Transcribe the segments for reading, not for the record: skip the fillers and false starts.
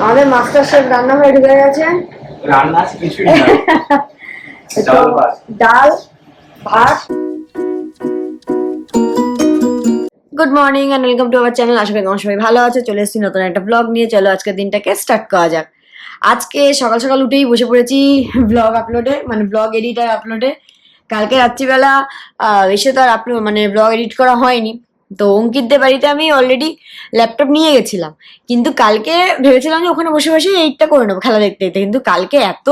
আমাদের master chef রান্নাঘরে ঢুকে গেছে। রান্না কিছুই না, ডাল ভাত। Good morning and welcome to our channel. আশা করি তোমার সবাই ভালো আছে। চলে এসেছি নতুন একটা ব্লগ নিয়ে। চলো আজকের দিনটাকে স্টার্ট করা যাক। আজকে সকাল সকাল উঠেই বসে পড়েছি ব্লগ আপলোডে, মানে ব্লগ এডিটার আপলোডে। কালকে রাত্রিবেলা এসে তো আর আপলোড মানে ব্লগ এডিট করা হয়নি। তো অঙ্কিতদের বাড়িতে আমি অলরেডি ল্যাপটপ নিয়ে গেছিলাম, কিন্তু কালকে ভেবেছিলাম যে ওখানে বসে বসে এইটা করে নেবো খেলা দেখতে দেখতে, কিন্তু কালকে এত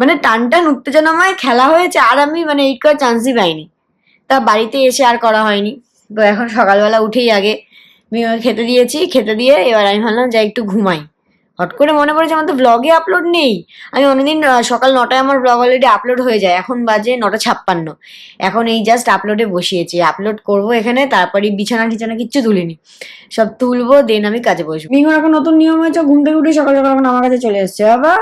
মানে টান টান উত্তেজনাময় খেলা হয়েছে আর আমি মানে এডিট করার চান্সই পাইনি। তা বাড়িতে এসে আর করা হয়নি। তো এখন সকালবেলা উঠেই আগে মিমিকে খেতে দিয়েছি, খেতে দিয়ে এবার আমি ভাবলাম যাই একটু ঘুমাই। হট করে মনে পড়েছে আমার তো ব্লগে আপলোড নেই। আমি অন্যদিন সকাল 9টায় আমার ব্লগ অলরেডি আপলোড হয়ে যায়, এখন বাজে 9:56। এখন এই জাস্ট আপলোডে বসিয়েছি, আপলোড করব এখানে, তারপরে বিছানা টিছানা কিচ্ছু তুলিনি, সব তুলবো দেন আমি কাজে বসবো। মিমির এখন নতুন নিয়ম হয়েছে, ঘুম থেকে উঠে সকাল সকাল এখন আমার কাছে চলে এসছে, বাবা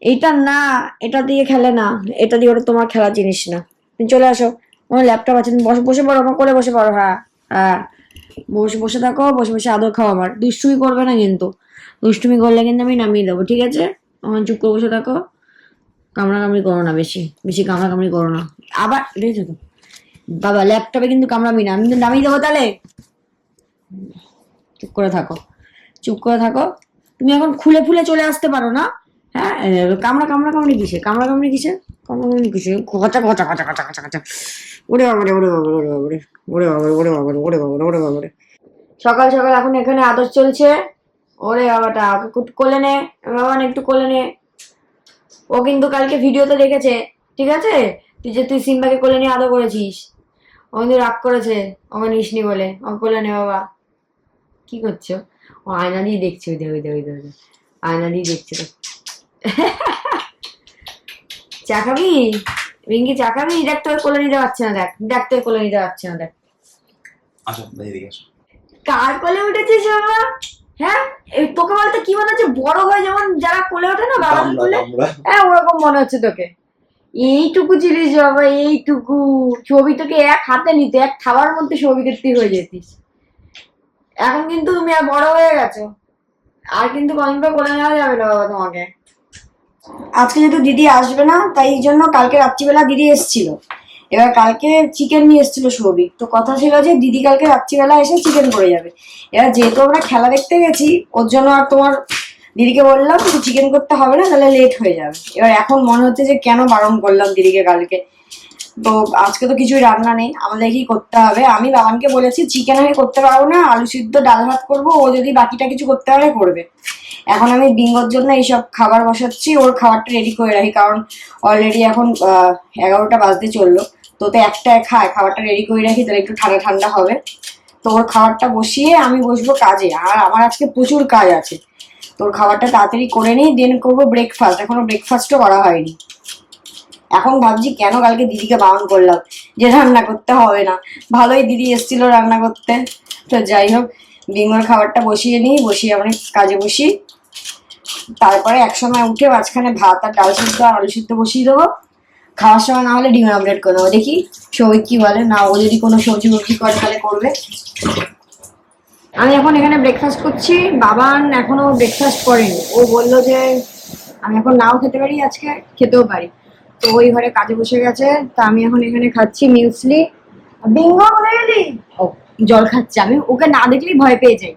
এইটা না, এটা দিয়ে খেলে না, এটা দিয়ে ওটা তোমার খেলা জিনিস না, তুমি চলে আসো, আমার ল্যাপটপ আছে, তুমি বসে বসে পড়ো, আমার কোলে বসে পড়ো। হ্যাঁ হ্যাঁ, বসে বসে থাকো, বসে বসে আদর খাও আমার, দুষ্টুমি করবে না কিন্তু, দুষ্টুমি করলে কিন্তু আমি নামিয়ে দেবো, ঠিক আছে? আমার চুপ করে বসে থাকো, কামড়াকামড়ি করো না, বেশি বেশি কামড়াকামড়ি করো না। আবার দেখেছো তো বাবা, ল্যাপটপে কিন্তু কামড়াবি না, আমি কিন্তু নামিয়ে দেবো তাহলে। চুপ করে থাকো, চুপ করে থাকো। তুমি এখন খুলে ফুলে চলে আসতে পারো না? হ্যাঁ, কামড়াকামড়ি কিসে, কামড়াকামড়ি কিসে, কামড়াকামড়ি কিসে, ঘচা ঘচা ঘচা ঘচা ঘচা ঘচা। ওরে বাবারে, ওরে বাবারে, ওরে বাবারে, ওরে বাবারে, ওরে বাবারে, ওরে বাবারে, ওরে বাবারে। সকাল সকাল এখন এখানে আদর চলছে। ওরে বাবাটা, ওকে কোলে নে বাবা, একটু কোলে নে। ও কিন্তু কালকে ভিডিওতে দেখেছে, ঠিক আছে, তুই সিম্বাকে কোলে নিয়ে আদর করেছিস। ও কিন্তু রাগ করেছে, ওকে নিসনি বলে। ওকে কোলে নে বাবা। কি করছো? ও আয়না দিয়ে দেখছে, ওই দে ওই দে ওই দে ওই দে, আয়না দিয়ে দেখছে তো। চা খাবি রিঙ্কি, চা খাবি? দেখ তোর কোলে নিতে পারছে না, দেখ দেখ তোর কোলে নিতে পারছে না, দেখ। আসো এদিকে আসো। কার কোলে উঠেছিস বাবা? হ্যাঁ, তোকে বলতে কি মনে হচ্ছে, বড় হয়ে যেমন যারা কোলে ওঠে না বাবাদের কোলে, হ্যাঁ ওরকম মনে হচ্ছে তোকে। এইটুকু ছিলিস বাবা, এইটুকু। ছবি তোকে এক হাতে নিতে, এক খাবার মধ্যে ছবিকে তুই হয়ে যেতিস। এখন কিন্তু তুমি আর বড় হয়ে গেছো, আর কিন্তু কদিন পর কোলে নেওয়া যাবে না বাবা তোমাকে। আজকে যেহেতু দিদি আসবে না, তাই জন্য কালকে রাত্রিবেলা দিদি এসেছিল। এবার কালকে চিকেন নিয়ে এসেছিল সৌভিক, তো কথা ছিল যে দিদি কালকে রাত্রিবেলা এসে চিকেন করে যাবে। এবার যেহেতু আমরা খেলা দেখতে গেছি, ওর জন্য আর তোমার দিদিকে বললাম যে চিকেন করতে হবে না, তাহলে লেট হয়ে যাবে। এবার এখন মনে হচ্ছে যে কেন বারণ করলাম দিদিকে কালকে। তো আজকে তো কিছুই রান্না নেই, আমাদেরকেই করতে হবে। আমি বাবানকে বলেছি চিকেন আমি করতে পারবো না, আলু সিদ্ধ ডাল ভাত করবো, ও যদি বাকিটা কিছু করতে পারে করবে। এখন আমি বিঙ্গোর জন্য এইসব খাবার বসাচ্ছি, ওর খাবারটা রেডি করে রাখি, কারণ অলরেডি এখন 11টা বাজতে চললো। তো একটায় খায়, খাবারটা রেডি করে রাখি, তাহলে একটু ঠান্ডা ঠান্ডা হবে। তো ওর খাবারটা বসিয়ে আমি বসবো কাজে, আর আমার আজকে প্রচুর কাজ আছে। তোর খাবারটা তাড়াতাড়ি করে নিই, দেন করবো ব্রেকফাস্ট। এখনো ব্রেকফাস্টও করা হয়নি। এখন ভাবছি কেন কালকে দিদিকে বারণ করলাম যে রান্না করতে হবে না, ভালোই দিদি এসেছিল রান্না করতে। তো যাই হোক, বিঙ্গোর খাবারটা বসিয়ে নিই, বসিয়ে অনেক কাজে বসি। তারপরে একসময় উঠে মাঝখানে ভাত আর ডাল সিদ্ধ আর আলু সিদ্ধ বসিয়ে দেবো। খাওয়ার সময় না হলে ডিমের অমলেট করে দেবো, দেখি সৌভিক কি বলে। না, ও যদি কোনো সবজি মবজি করে তাহলে করবে। আমি এখন এখানে ব্রেকফাস্ট করছি, বাবান এখনো ব্রেকফাস্ট করেনি। ও বললো যে আমি এখন নাও খেতে পারি, আজকে খেতেও পারি। তো ওই ঘরে কাজে বসে গেছে, তা আমি এখন এখানে খাচ্ছি মিউসলি। বিঙ্গো কোথায় গেলি? ও জল খাচ্ছে, আমি ওকে না দেখলেই ভয় পেয়ে যাই।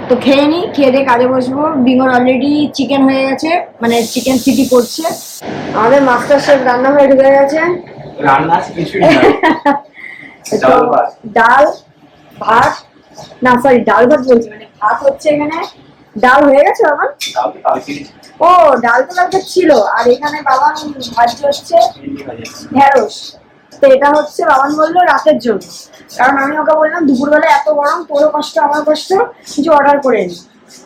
তো খেয়ে নিই, খেয়ে দিয়ে কাজে বসবো। বিঙ্গোর অলরেডি চিকেন হয়ে গেছে, মানে চিকেন সিটি করছে। আমাদের মাস্টার শেফ রান্নাঘরে ঢুকে গেছে। রান্না কিছুই না, ডাল ভাত, না সরি ডাল ভাত বলছি, মানে ভাত হচ্ছে এখানে। ডাল হয়ে গেছে বাবা? ও ডাল তো কালকে ছিল। আর এখানে বাবান ভাজি হচ্ছে ঢেঁড়স। তো এটা হচ্ছে বাবান বললো রাতের জন্য, কারণ আমি ওকে বললাম দুপুরবেলা এত গরম, তোরও কষ্ট আমার কষ্ট, কিছু অর্ডার করে নি।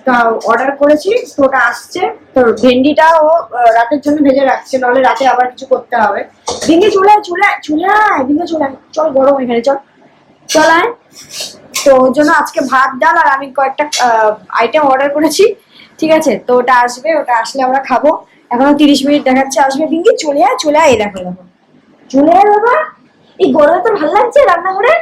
তা অর্ডার করেছি, তো ওটা আসছে। তো ভেন্ডিটা ও রাতের জন্য ভেজে রাখছে, নাহলে রাতে আবার কিছু করতে হবে। ভেন্ডি চলে চলে চলে আয়, ভেন্ডি চলে আয়, চল গরম এখানে, চল চল আয়। তো ওর জন্য আজকে ভাত ডাল আর আমি কয়েকটা আইটেম অর্ডার করেছি, ঠিক আছে? তো ওটা আসবে, ওটা আসলে আমরা খাবো। এখনো 30 মিনিট দেখাচ্ছে আসবে। ভেন্ডি চলে আয়, চলে আয়, দেখো দেখো চলে আয় বাবা। এই গরমে তোর ভালো লাগছে রান্নাঘরে?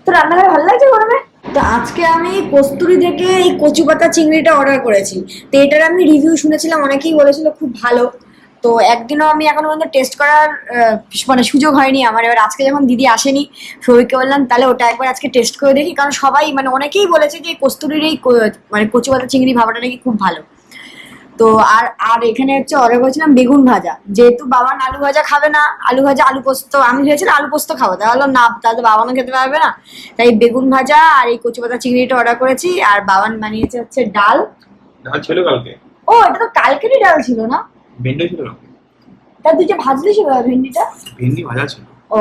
তোর রান্নাঘরে ভালো লাগছে গরমে? তো আজকে আমি কস্তুরি থেকে এই কচু পাতা চিংড়িটা অর্ডার করেছি। তো এটার আমি রিভিউ শুনেছিলাম, অনেকেই বলেছিল খুব ভালো। তো একদিনও আমি এখনো পর্যন্ত টেস্ট করার মানে সুযোগ হয়নি আমার। এবার আজকে যখন দিদি আসেনি, সৌভিককে বললাম তাহলে ওটা একবার আজকে টেস্ট করে দেখি, কারণ সবাই মানে অনেকেই বলেছে যে কস্তুরির এই মানে কচু পাতা চিংড়ি ভাবাটা নাকি খুব ভালো। তো আর আর এখানে হচ্ছে অর্ডার করেছিলাম বেগুন ভাজা, যেহেতু বাবান আলু ভাজা খাবে না, আলু ভাজা আলু পোস্ত, আমি ভেবেছিলাম আলু পোস্ত খাবো, তাহলে না, তাহলে বাবানও খেতে পারবে না। তাই বেগুন ভাজা আর এই কচু পাতা চিংড়িটা অর্ডার করেছি। আর বাবান বানিয়েছে হচ্ছে ডাল। ডাল ছিল কালকে, ও এটা তো কালকেরই ডাল ছিল না? ভেন্ডি ছিল কালকে। তার তুই যে ভাজলি ছিল ভেন্ডিটা? ভেন্ডি ভাজা ছিল। ও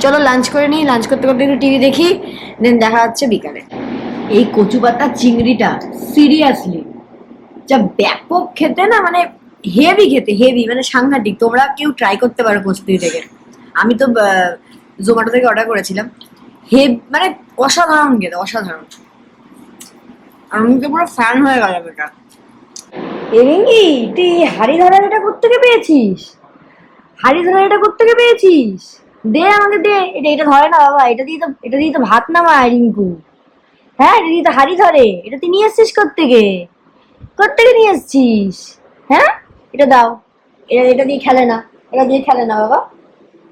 চলো লাঞ্চ করে নিই, লাঞ্চ করতে করতে একটু টিভি দেখি, দেন দেখা হচ্ছে বিকালে। এই কচু পাতা চিংড়িটা সিরিয়াসলি যা ব্যাপক খেতে না, মানে হেভি খেতে, হেভি মানে সাংঘাতিক। তোমরা কেউ ট্রাই করতে পারো কস্তুরি থেকে। আমি তো জোম্যাটো থেকে অর্ডার করেছিলাম। মানে অসাধারণ খেতে, অসাধারণ। আমি তো পুরো ফ্যান হয়ে গেলাম এটা। এরিঙ্গি, তুই হাড়ি ধরার এটা কোত্থেকে পেয়েছিস? হাড়ি ধরার এটা কোত্থেকে পেয়েছিস? দে আমাকে দে। এটা ধরে না বাবা, এটা দিয়ে তো ভাত নামায় রিঙ্কু। হ্যাঁ, এটা দিয়ে তো হাড়ি ধরে। এটা তুই নিয়ে এসছিস কোত্থেকে? কোত্থেকে নিয়ে এসছিস? হ্যাঁ, এটা দাও। এটা দিয়ে খেলে না, এটা দিয়ে খেলে না বাবা,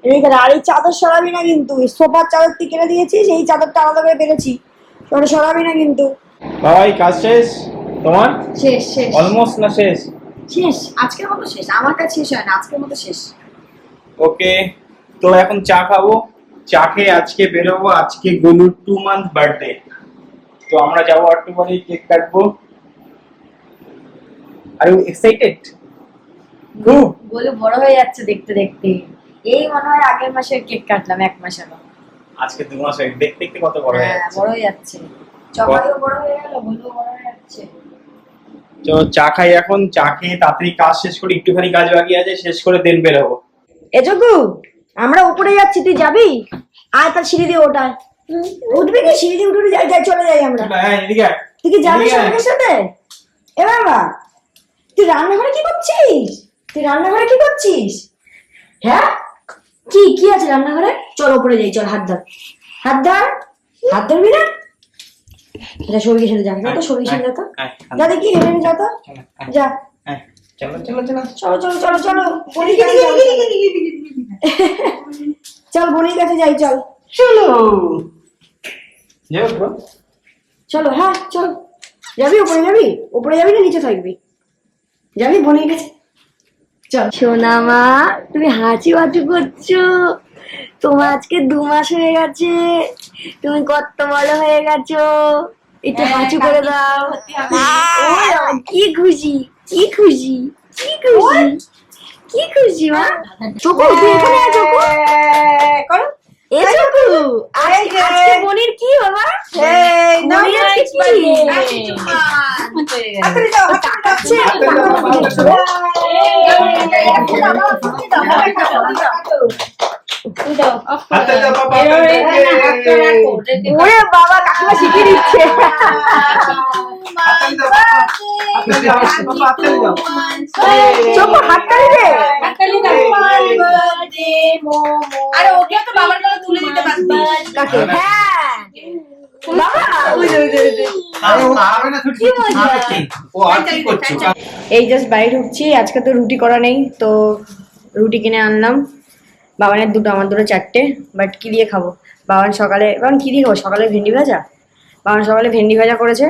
এটা দিয়ে খেলে। আর এই চাদর সরাবি না কিন্তু, সোফার চাদর তুই কিনে দিয়েছিস, এই চাদরটা আলাদা করে পেরেছি, ওটা সরাবি না কিন্তু। ভাই কাজ শেষ তোমার? শেষ শেষ অলমোস্ট না শেষ? শেষ, আজকের মতো শেষ। আমার কাছে শেষ হয় না, আজকের মতো শেষ। ওকে, তো এখন চা খাবো। চা খেয়ে আজকে বেরোবো। আজকে গোলুর 2 মান্থ বার্থডে। তো আমরা যাবো একটু পরে, কেক কাটবো। Are you excited? খুব। বলে বড় হয়ে যাচ্ছে দেখতে দেখতে। এই মনে হয় আগের মাসে কেক কাটলাম, 1 মাস আগে। আজকে 2 মাস হয়ে দেখতে দেখতে কত বড় হয়ে হ্যাঁ, যাচ্ছে। বড় হয়ে যাচ্ছে। চকাইও বড় হয়ে গেল, বলও বড় হয়ে যাচ্ছে। চলো চা খাই এখন। চা খেয়ে তাড়াতাড়ি কাজ শেষ করি, একটুখানি কাজ বাকি আছে, শেষ করে দেন বেরোবো। এজগু, আমরা উপরে যাচ্ছি, তুই যাবি? আয়, তার সিঁড়ি দিয়ে ওঠা। উঠবি কি? সিঁড়ি দিয়ে উঠে যাই, যাই, চলে যাই আমরা। হ্যাঁ এদিকে আয়। তুই কি যাবি এদিকে আয়। সবাইয়ের সাথে? এ বাবা, তুই রান্নাঘরে কি করছিস? তুই রান্নাঘরে কি করছিস? হ্যাঁ, কি কি আছে রান্নাঘরে? চল উপরে যাই, চল। হাত ধর, হাত ধর। হাত ধরবি না? যা সবজি সাথে যা, তো সবজি সাথে যা, তো যা দেখি হেঁটে যা, তো যা। চলো চলো চলো চলো চলো চলো চলো, বনির কাছে যাই, চল বনির কাছে যাই, চল চলো যাও। চলো। হ্যাঁ চল। যাবি উপরে? যাবি উপরে? যাবি না নিচে থাকবি? যাবি বনির কাছে? চল। সোনা মা, তুমি হাঁচি বাচু করছো। তোমার আজকে 2 মাস হয়ে গেছে, তুমি কত বড় হয়ে গেছো। একটু হাঁচু করে দাও। ও কি খুশি, কি খুশি, কি খুশি, কি খুশি মা। চকু, তুই এখানে আয় চকু। করো এ চকু। আজকে বনির কি বাবা? বনির আজকে কি? তাকাচ্ছে। ওরে বাবা, কাকিমা শিখিয়ে দিচ্ছে। চোখ হাততালি দে। আরে ওকে তো বাবার গলা তুলে দিতে পারতিস। কাকে? হ্যাঁ বাবা, কি মজা। এই জাস্ট বাড়ি ঢুকছি। আজকে তো রুটি করা নেই, তো রুটি কিনে আনলাম। বাবানের 2টো, আমার 2টো, 4টে। বাট কি দিয়ে খাবো? বাবান কি দিয়ে খাবো? সকালে ভেন্ডি ভাজা। বাবান সকালে ভেন্ডি ভাজা করেছে,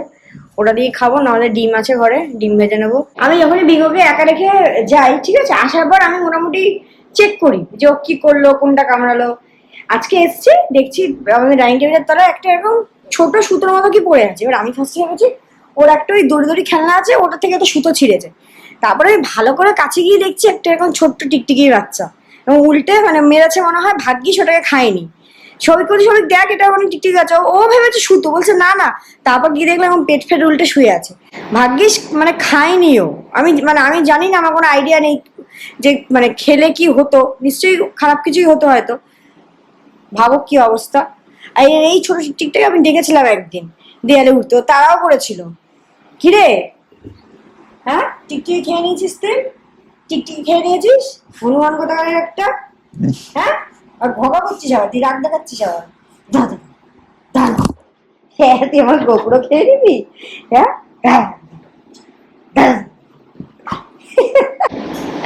ওটা দিয়ে খাবো। নাহলে ডিম আছে ঘরে, ডিম ভেজে নেবো। আমি যখনই বিঙ্গোকে একা রেখে যাই, ঠিক আছে, আসার পর আমি মোটামুটি চেক করি যে ও কি করলো, কোনটা কামড়ালো। আজকে এসছি, দেখছি আমাদের ডাইনিং টেবিলের তলায় একটা এরকম ছোট সুতোর মতো কি পড়ে আছে। এবার আমি ফার্স্টে ভেবেছি ওর একটা ওই দড়ি দড়ি খেলনা আছে, ওটা থেকে একটা সুতো ছিঁড়েছে। তারপরে আমি ভালো করে কাছে গিয়ে দেখছি একটা এরকম ছোট্ট টিকটিকি বাচ্চা, এবং উল্টে মানে মেরেছে মনে হয়, ভাগ্যিস ওটাকে খায়নি। সবিক দেখ এটা মানে টিকটিকি আছে, ও ভেবেছে সুতো, বলছে না না। তারপর গিয়ে দেখলাম এবং পেট ফেট উল্টে শুয়ে আছে। ভাগ্যিস মানে খায়নি ও। আমি জানি না, আমার কোনো আইডিয়া নেই যে মানে খেলে কি হতো, নিশ্চয়ই খারাপ কিছুই হতো হয়তো। ভাবো কি অবস্থা। আর এই ছোট টিকটাকে আমি দেখেছিলাম একদিন দেয়ালে উঠতে, তারাও করেছিল। কিরে, হ্যাঁ টিকটিকি খেয়ে নিয়েছিস তুই? টিকটিকি খেয়ে নিয়েছিস? হনুমান কোথাকারের একটা। হ্যাঁ, আর ভগা করছিস আবার, তুই রাগ দেখাচ্ছিস আবার। দাদা দাদা হ্যাঁ তুই আমার গোপুরো খেয়ে নিবি? হ্যাঁ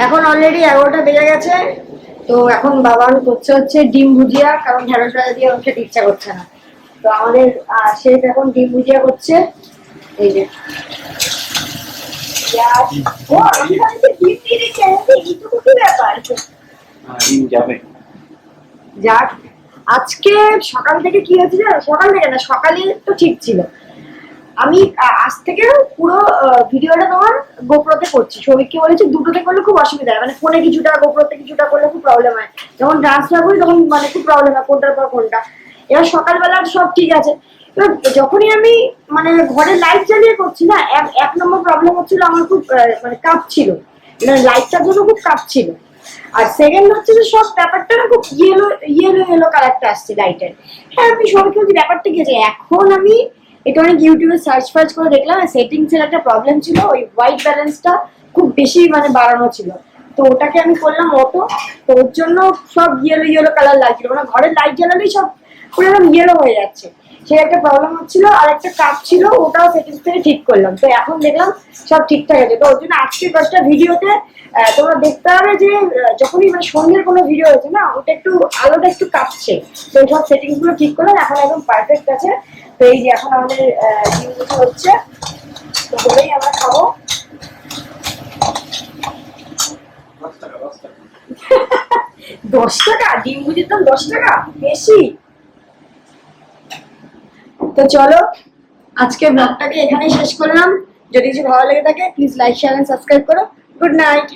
এখন অলরেডি 11টা বেজে গেছে। তো এখন বাবা করছে হচ্ছে ডিম ভুজিয়া, কারণ ঢেঁড়স ভাজা দিয়ে ওর খেতে ইচ্ছা করছে না। তো আমাদের শেফ এখন ডিম ভুজিয়া করছে। এই যে ও আমি ভাবছি ডিম দিয়ে দিচ্ছে, এইটুকু কি ব্যাপার? ডিম যাবে। যাক, আজকে সকাল থেকে কি হয়েছে জানো? সকাল থেকে না, সকালে তো ঠিক ছিল। আমি আজ থেকে পুরো ভিডিওটা তোমার গোপ্রোতে করছি। সৌভিককে বলেছি দুটোতে করলে খুব অসুবিধা হয়, মানে ফোনে কিছুটা গোপ্রোতে কিছুটা করলে খুব প্রবলেম হয়। যখন ট্রান্সফার করি তখন মানে খুব প্রবলেম হয় কোনটার পর কোনটা। এবার সকালবেলা সব ঠিক আছে, এবার যখনই আমি মানে ঘরে লাইট জ্বালিয়ে করছি না, এক নম্বর প্রবলেম হচ্ছিল আমার খুব মানে কাঁপছিল, মানে লাইটটার জন্য খুব কাঁপছিল। আর সেকেন্ড হচ্ছে যে সব ব্যাপারটা না খুব ইয়েলো ইয়েলো ইয়েলো কালারটা আসছে লাইটের। হ্যাঁ আমি সবাইকে বলছি ব্যাপারটা কি আছে। এখন আমি এটা অনেক ইউটিউবে সার্চ ফার্চ করে দেখলাম, সেটিংস এর একটা প্রবলেম ছিল, ওই হোয়াইট ব্যালেন্সটা খুব বেশি মানে বাড়ানো ছিল। তো ওটাকে আমি করলাম অটো, তো ওর জন্য সব ইয়েলো ইয়েলো কালার লাগছিল, মানে ঘরের লাইট জ্বালালেই সব পুরো একদম ইয়েলো হয়ে যাচ্ছে। সেই একটা প্রবলেম হচ্ছিল। আর একটা কাপ ছিল, ওটাও সেটিংস থেকে ঠিক করলাম। তো এখন দেখলাম সব ঠিকঠাক আছে। তো ওর জন্য আজকে 10টা ভিডিওতে তোমরা দেখতে হবে যে যখনই মানে সন্ধ্যের কোনো ভিডিও হয়েছে না, ওটা একটু আলোটা একটু কাঁপছে। তো সব সেটিংস গুলো ঠিক করলাম, এখন একদম পারফেক্ট আছে। তো এই যে এখন আমাদের ডিম ভুজিয়া হচ্ছে, তো বলেই আমরা খাবো। 10 টাকা ডিম ভুজির দাম? 10 টাকা বেশি। তো চলো আজকে ব্লগটাকে এখানেই শেষ করলাম। যদি কিছু ভালো লেগে থাকে please like share and subscribe করো। Good night.